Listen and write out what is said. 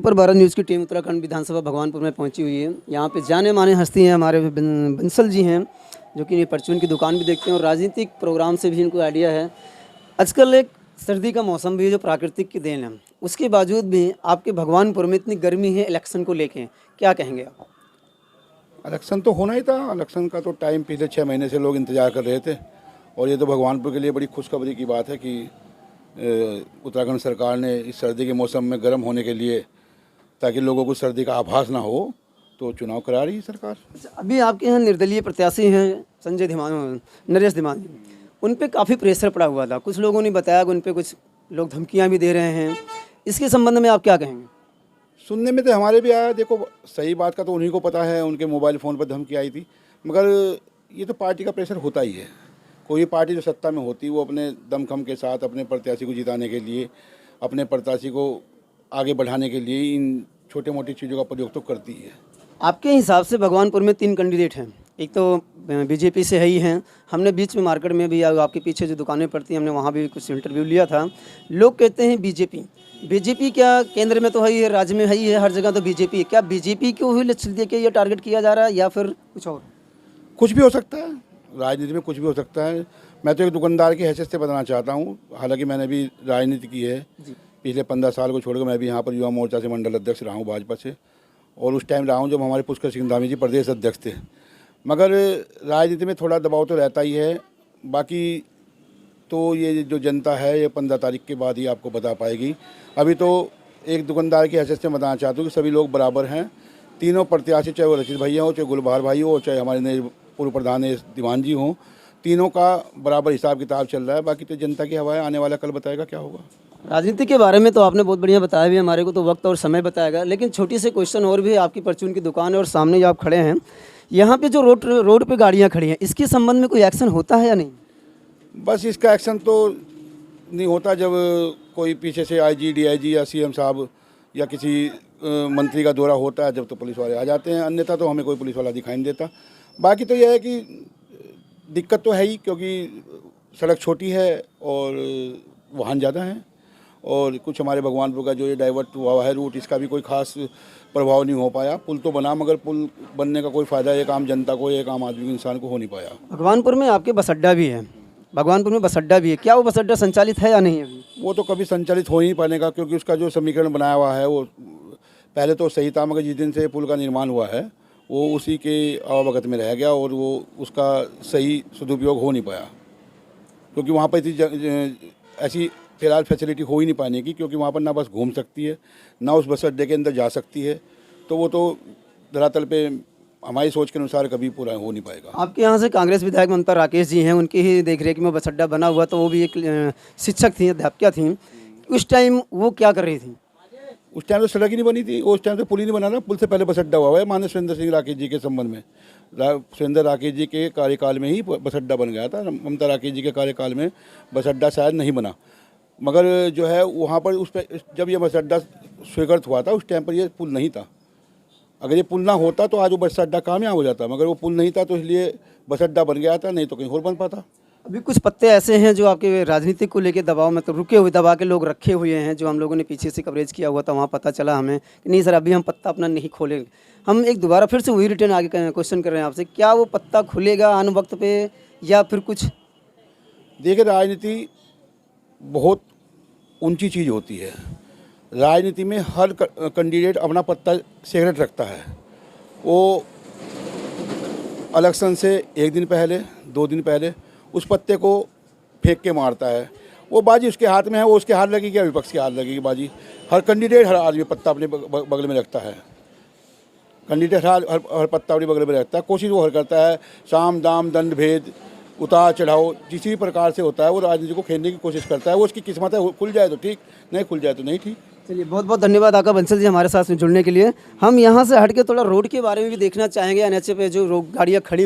Super Bharat news की team Uttarakhand विधानसभा भगवानपुर में पहुंची हुई है। यहाँ पे जाने माने हस्ती हैं, हमारे बंसल जी हैं, जो कि परचून की दुकान भी देखते हैं और राजनीतिक प्रोग्राम से भी इनको आइडिया है। आजकल एक सर्दी का मौसम भी है जो प्राकृतिक की देन है, उसके बावजूद भी आपके भगवानपुर में इतनी गर्मी है इलेक्शन को लेके, क्या कहेंगे आप? इलेक्शन तो होना ही था। इलेक्शन का तो टाइम पिछले 6 महीने से लोग इंतजार कर रहे थे और ये तो भगवानपुर के लिए बड़ी खुशखबरी की बात है कि उत्तराखंड सरकार ने इस सर्दी के मौसम में गर्म होने के लिए, ताकि लोगों को सर्दी का आभास ना हो, तो चुनाव करा रही है सरकार। अभी आपके यहाँ निर्दलीय प्रत्याशी हैं संजय धीमान, नरेश धीमान, उन पे काफ़ी प्रेशर पड़ा हुआ था। कुछ लोगों ने बताया कि उन पे कुछ लोग धमकियाँ भी दे रहे हैं। इसके संबंध में आप क्या कहेंगे? सुनने में तो हमारे भी आया। देखो, सही बात का तो उन्हीं को पता है, उनके मोबाइल फ़ोन पर धमकी आई थी, मगर ये तो पार्टी का प्रेशर होता ही है। कोई पार्टी जो सत्ता में होती है वो अपने दमखम के साथ अपने प्रत्याशी को जिताने के लिए, अपने प्रत्याशी को आगे बढ़ाने के लिए इन छोटे मोटी चीज़ों का प्रयोग तो करती है। आपके हिसाब से भगवानपुर में 3 कैंडिडेट हैं। एक तो बीजेपी से है ही हैं, हमने बीच में मार्केट में भी आपके पीछे जो दुकानें पड़ती हैं हमने वहाँ भी कुछ इंटरव्यू लिया था। लोग कहते हैं बीजेपी क्या केंद्र में तो है ही है, राज्य में है ही है, हर जगह तो बीजेपी है। क्या बीजेपी को ही लक्ष्य दे के ये टारगेट किया जा रहा है या फिर कुछ और? कुछ भी हो सकता है, राजनीति में कुछ भी हो सकता है। मैं तो एक दुकानदार की हैसियत से बताना चाहता हूँ, हालांकि मैंने भी राजनीति की है। पिछले 15 साल को छोड़कर मैं भी यहाँ पर युवा मोर्चा से मंडल अध्यक्ष रहा हूँ भाजपा से, और उस टाइम रहा हूँ जब हमारे पुष्कर सिंह धामी जी प्रदेश अध्यक्ष थे। मगर राजनीति में थोड़ा दबाव तो रहता ही है। बाकी तो ये जो जनता है ये 15 तारीख के बाद ही आपको बता पाएगी। अभी तो एक दुकानदार की हैसियत से बताना चाहता हूँ कि सभी लोग बराबर हैं। तीनों प्रत्याशी, चाहे वो रचित भैया हो, चाहे गुलबहार भाई हो, चाहे हमारे नए पूर्व प्रधान दीवान जी हों, तीनों का बराबर हिसाब किताब चल रहा है। बाकी तो जनता की हवा है, आने वाला कल बताएगा क्या होगा। राजनीति के बारे में तो आपने बहुत बढ़िया बताया भी, हमारे को तो वक्त और समय बताएगा। लेकिन छोटी से क्वेश्चन और भी, आपकी परचून की दुकान है और सामने जो आप खड़े हैं, यहाँ पे जो रोड पे गाड़ियाँ खड़ी हैं, इसके संबंध में कोई एक्शन होता है या नहीं? बस इसका एक्शन तो नहीं होता। जब कोई पीछे से आईजी, डीआईजी या सीएम साहब या किसी मंत्री का दौरा होता है जब, तो पुलिस वाले आ जाते हैं, अन्यथा तो हमें कोई पुलिस वाला दिखाई नहीं देता। बाकी तो यह है कि दिक्कत तो है ही, क्योंकि सड़क छोटी है और वाहन ज़्यादा हैं, और कुछ हमारे भगवानपुर का जो ये डाइवर्ट हुआ है रूट, इसका भी कोई खास प्रभाव नहीं हो पाया। पुल तो बना, मगर पुल बनने का कोई फ़ायदा एक आम जनता को, एक आम आदमी इंसान को हो नहीं पाया। भगवानपुर में आपके बस अड्डा भी है, भगवानपुर में बस अड्डा भी है, क्या वो बस अड्डा संचालित है या नहीं अभी? वो तो कभी संचालित हो ही नहीं पाने का, क्योंकि उसका जो समीकरण बनाया हुआ है वो पहले तो सही था, मगर जिस दिन से पुल का निर्माण हुआ है वो उसी के अवगत में रह गया और वो उसका सही सदुपयोग हो नहीं पाया, क्योंकि वहाँ पर इतनी ऐसी फिलहाल फैसिलिटी हो ही नहीं पाने की, क्योंकि वहाँ पर ना बस घूम सकती है, ना उस बस अड्डे के अंदर जा सकती है। तो वो तो धरातल पे हमारी सोच के अनुसार कभी पूरा हो नहीं पाएगा। आपके यहाँ से कांग्रेस विधायक ममता राकेश जी हैं, उनकी ही देखरेख में बस अड्डा बना हुआ, तो वो भी एक शिक्षक थी, अध्यापिका थी। उस टाइम वो क्या कर रही थी? उस टाइम तो सड़क ही नहीं बनी थी, उस टाइम तो पुल ही नहीं बना था। पुल से पहले बस अड्डा हुआ है माननीय सुरेंद्र सिंह राकेश जी के संबंध में। सुरेंद्र राकेश जी के कार्यकाल में ही बस अड्डा बन गया था। ममता राकेश जी के कार्यकाल में बस अड्डा शायद नहीं बना, मगर जो है वहाँ पर उस पर जब ये बस अड्डा स्वीकृत हुआ था उस टाइम पर ये पुल नहीं था। अगर ये पुल ना होता तो आज वो बस अड्डा कामयाब हो जाता, मगर वो पुल नहीं था तो इसलिए बस अड्डा बन गया था, नहीं तो कहीं और बन पाता। अभी कुछ पत्ते ऐसे हैं जो आपके राजनीतिक को लेके दबाव में, तो रुके हुए दबा के लोग रखे हुए हैं, जो हम लोगों ने पीछे से कवरेज किया हुआ था, वहाँ पता चला हमें कि नहीं सर अभी हम पत्ता अपना नहीं खोलेंगे। हम एक दोबारा फिर से वही रिटर्न आगे क्वेश्चन कर रहे हैं आपसे, क्या वो पत्ता खुलेगा आन वक्त पे या फिर कुछ? देखिए, राजनीति बहुत ऊंची चीज़ होती है। राजनीति में हर कैंडिडेट अपना पत्ता सीक्रेट रखता है। वो इलेक्शन से 1 दिन पहले, 2 दिन पहले उस पत्ते को फेंक के मारता है। वो बाजी उसके हाथ में है, वो उसके हाथ लगेगी या विपक्ष के हाथ लगेगी बाजी। हर कैंडिडेट, हर आदमी पत्ता अपने बगल में रखता है। कैंडिडेट हर पत्ता अपने बगल में रखता है। कोशिश वो हर करता है, साम दाम दंड भेद उतार चढ़ाओ जिस भी प्रकार से होता है वो राजनीति को खेलने की कोशिश करता है। वो उसकी किस्मत है, खुल जाए तो ठीक, नहीं खुल जाए तो नहीं ठीक। चलिए, बहुत बहुत धन्यवाद आपका बंसल जी हमारे साथ जुड़ने के लिए। हम यहाँ से हट के थोड़ा रोड के बारे में भी देखना चाहेंगे। एनएच पे जो गाड़ियाँ खड़ी